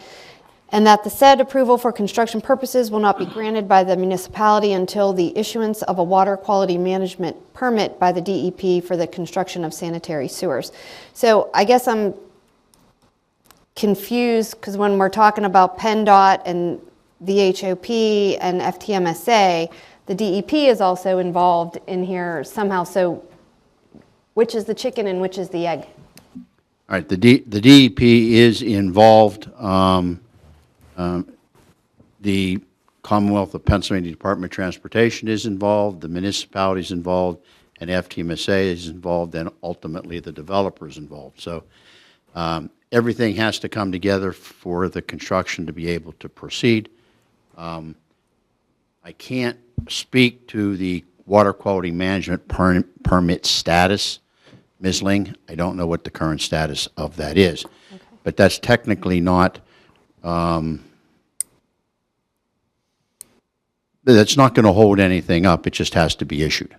and that the said approval for construction purposes will not be granted by the municipality until the issuance of a water quality management permit by the DEP for the construction of sanitary sewers. So I guess I'm confused, because when we're talking about PennDOT and the HOP and FTMSA, the DEP is also involved in here somehow. So which is the chicken and which is the egg? All right, the DEP is involved. The Commonwealth of Pennsylvania Department of Transportation is involved, the municipality is involved, and FTMSA is involved, and ultimately the developer is involved. So everything has to come together for the construction to be able to proceed. I can't speak to the water quality management permit status, Ms. Ling. I don't know what the current status of that is. Okay. But that's technically not, that's not going to hold anything up. It just has to be issued.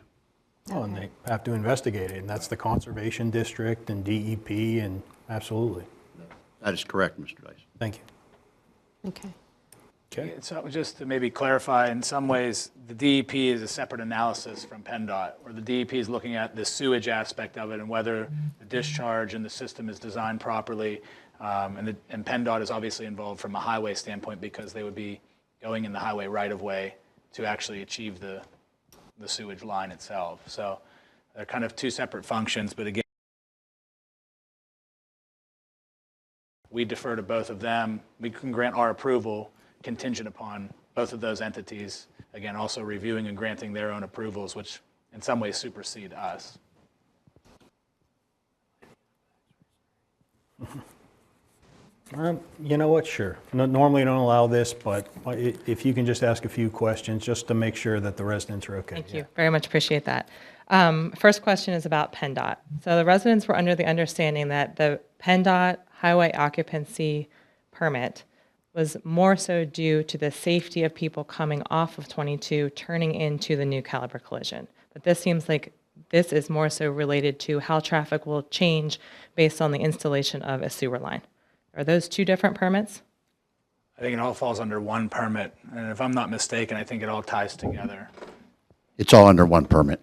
Oh, and they have to investigate it, and that's the Conservation District and DEP, and absolutely. That is correct, Mr. Dice. Thank you. Okay. Okay. So just to maybe clarify, in some ways, the DEP is a separate analysis from PennDOT, where the DEP is looking at the sewage aspect of it and whether the discharge and the system is designed properly. And PennDOT is obviously involved from a highway standpoint because they would be going in the highway right-of-way to actually achieve the sewage line itself. So they're kind of two separate functions, but again, we defer to both of them. We can grant our approval contingent upon both of those entities, again, also reviewing and granting their own approvals, which in some ways supersede us. You know what, sure. Normally I don't allow this, but if you can just ask a few questions just to make sure that the residents are okay. Thank you. Very much appreciate that. First question is about PennDOT. So the residents were under the understanding that the PennDOT highway occupancy permit was more so due to the safety of people coming off of 22 turning into the new Caliber collision. But this seems like this is more so related to how traffic will change based on the installation of a sewer line. Are those two different permits? I think it all falls under one permit, and if I'm not mistaken, I think it all ties together. It's all under one permit.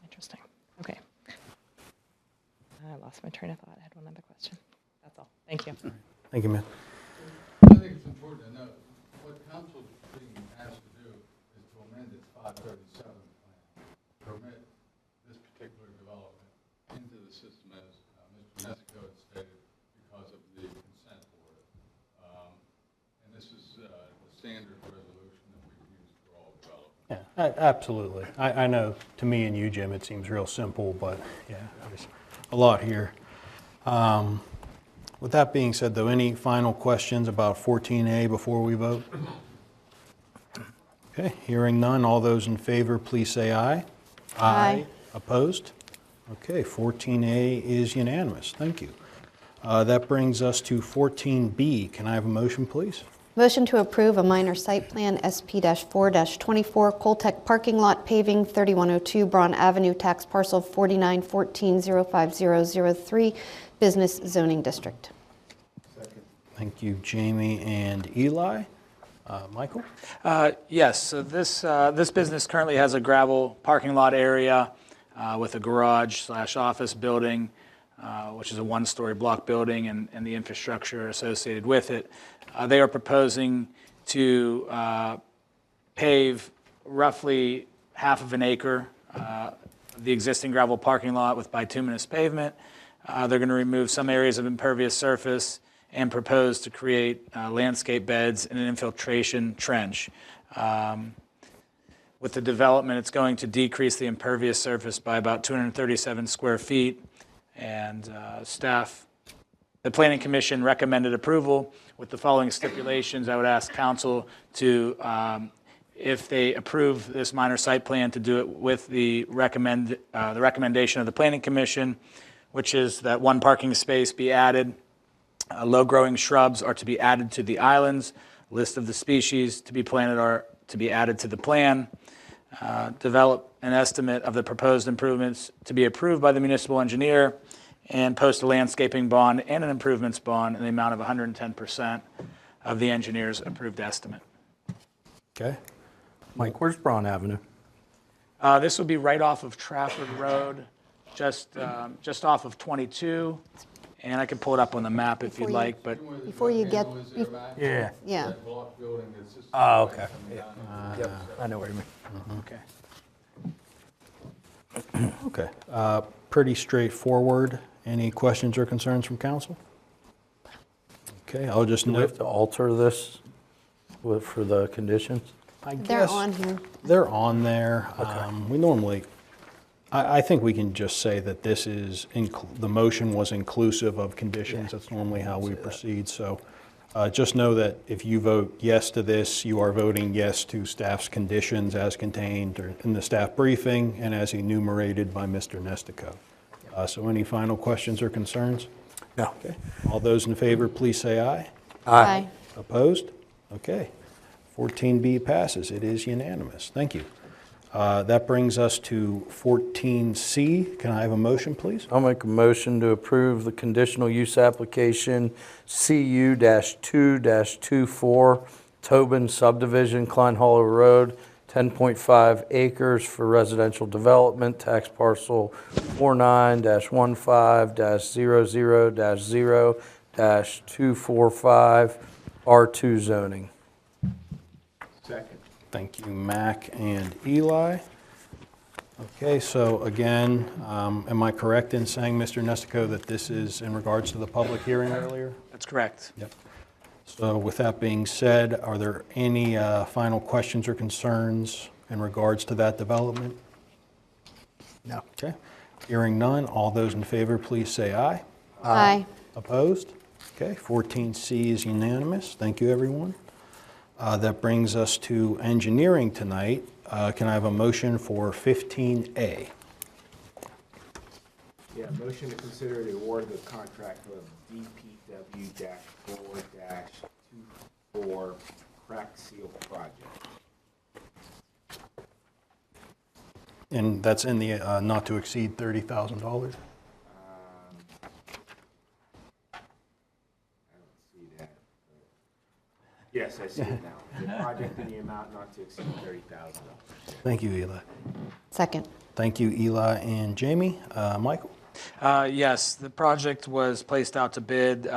Interesting. Okay. I lost my train of thought. I had one other question. That's all. Thank you. Thank you, ma'am. I think it's important to note, what council's being asked to do is to amend its 537 plan, permit this particular development into the system as Mr. Nesco had stated, because of the consent order. And this is the standard resolution that we've used for all development. Yeah, absolutely. I know to me and you, Jim, it seems real simple, but yeah. a lot here. With that being said, though, any final questions about 14A before we vote? Okay, hearing none, all those in favor, please say aye. Aye. Opposed? Okay, 14A is unanimous. Thank you. That brings us to 14B. Can I have a motion, please? Motion to approve a minor site plan SP-4-24 Coltech parking lot paving 3102 Braun Avenue, tax parcel 4914-05003, Business Zoning District. Thank you, Jamie and Eli. Michael? Yes, so this business currently has a gravel parking lot area with a garage/office building, which is a one-story block building, and the infrastructure associated with it. They are proposing to pave roughly half of an acre of the existing gravel parking lot with bituminous pavement. They're going to remove some areas of impervious surface and propose to create landscape beds and an infiltration trench. With the development, it's going to decrease the impervious surface by about 237 square feet, and the Planning Commission recommended approval with the following stipulations. I would ask council to, if they approve this minor site plan, to do it with the recommendation of the Planning Commission, which is that one parking space be added. Low-growing shrubs are to be added to the islands. List of the species to be planted are to be added to the plan. Develop an estimate of the proposed improvements to be approved by the municipal engineer, and post a landscaping bond and an improvements bond in the amount of 110% of the engineer's approved estimate. Okay. Mike, where's Braun Avenue? This would be right off of Trafford Road, just off of 22. And I can pull it up on the map if you'd like, but Before you get, Yeah. yeah. That block building that's just. Oh, okay. Yep, I know what you mean. okay. Okay. Pretty straightforward. Any questions or concerns from council? Okay, I'll just Do we have note. to alter this for the conditions? I They're guess on here. They're on there. We normally, I think we can just say that this is, the motion was inclusive of conditions. That's normally how we proceed. So just know that if you vote yes to this, you are voting yes to staff's conditions as contained in the staff briefing and as enumerated by Mr. Nestico. So any final questions or concerns? No. Okay. All those in favor, please say aye. Aye. Opposed? Okay. 14B passes. It is unanimous. Thank you. That brings us to 14C. Can I have a motion, please? I'll make a motion to approve the conditional use application CU-2-24 Tobin subdivision, Klein Hollow Road, 10.5 acres for residential development, tax parcel 49-15-00-0-245, R2 zoning. Second. Thank you, Mac and Eli. Okay, so again, am I correct in saying, Mr. Nestico, that this is in regards to the public hearing earlier? That's correct. Yep. So with that being said, are there any final questions or concerns in regards to that development? No. Okay. Hearing none, all those in favor, please say aye. Aye. Opposed? Okay, 14C is unanimous. Thank you, everyone. That brings us to engineering tonight. Can I have a motion for 15A? Yeah, motion to consider the award of the contract of DPW-4-24 crack seal project. And that's in the not to exceed $30,000? I don't see that. Yes, I see it now. The project in the amount not to exceed $30,000. Thank you, Eli. Second. Thank you, Eli and Jamie. Michael? Yes, the project was placed out to bid.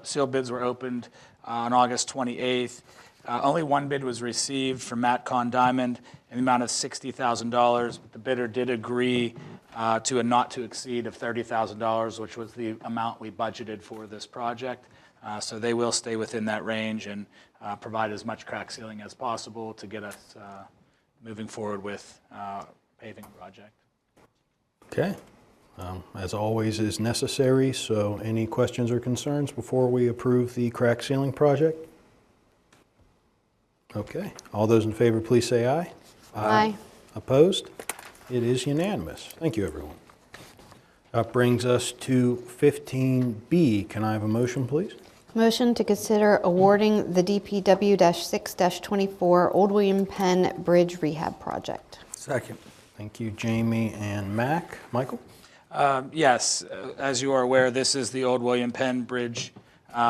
Sealed bids were opened on August 28th. Only one bid was received from Matcon Diamond in the amount of $60,000, but the bidder did agree to a not to exceed of $30,000, which was the amount we budgeted for this project. So they will stay within that range and provide as much crack sealing as possible to get us moving forward with paving project. Okay. as always, is necessary. So any questions or concerns before we approve the crack ceiling project? Okay. All those in favor, please say aye. Aye. Opposed? It is unanimous. Thank you, everyone. That brings us to 15B. Can I have a motion, please? Motion to consider awarding the DPW-6-24 Old William Penn Bridge Rehab Project. Second. Thank you, Jamie and Mac. Michael? Yes, as you are aware, this is the old William Penn Bridge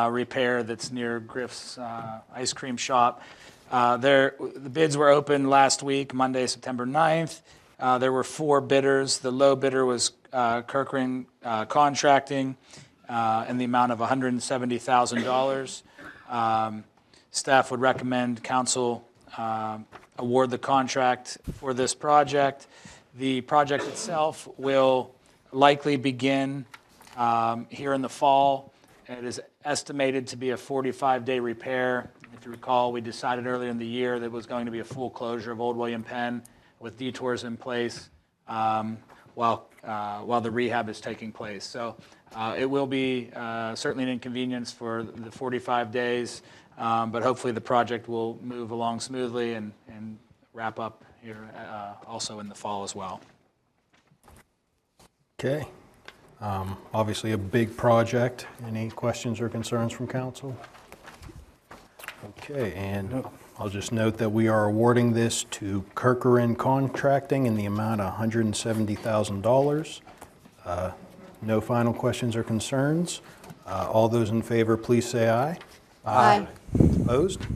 repair that's near Griff's Ice Cream Shop. The bids were opened last week, Monday, September 9th. There were 4 bidders. The low bidder was Kirkland Contracting in the amount of $170,000. Staff would recommend council award the contract for this project. The project itself will likely begin here in the fall. It is estimated to be a 45-day repair. If you recall, we decided earlier in the year that it was going to be a full closure of Old William Penn with detours in place while the rehab is taking place. So it will be certainly an inconvenience for the 45 days, but hopefully the project will move along smoothly and wrap up here also in the fall as well. Okay. Obviously a big project. Any questions or concerns from council? Okay, and I'll just note that we are awarding this to Kirkland Contracting in the amount of $170,000. No final questions or concerns. All those in favor, please say aye. Aye. Opposed?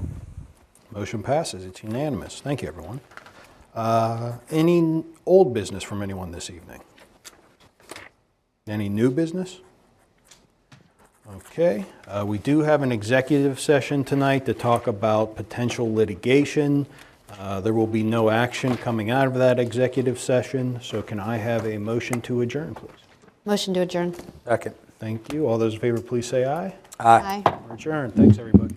Motion passes. It's unanimous. Thank you, everyone. Any old business from anyone this evening? Any new business? Okay. We do have an executive session tonight to talk about potential litigation. There will be no action coming out of that executive session, so can I have a motion to adjourn, please? Motion to adjourn. Second. Thank you. All those in favor, please say aye. Aye. We're adjourned. Thanks, everybody.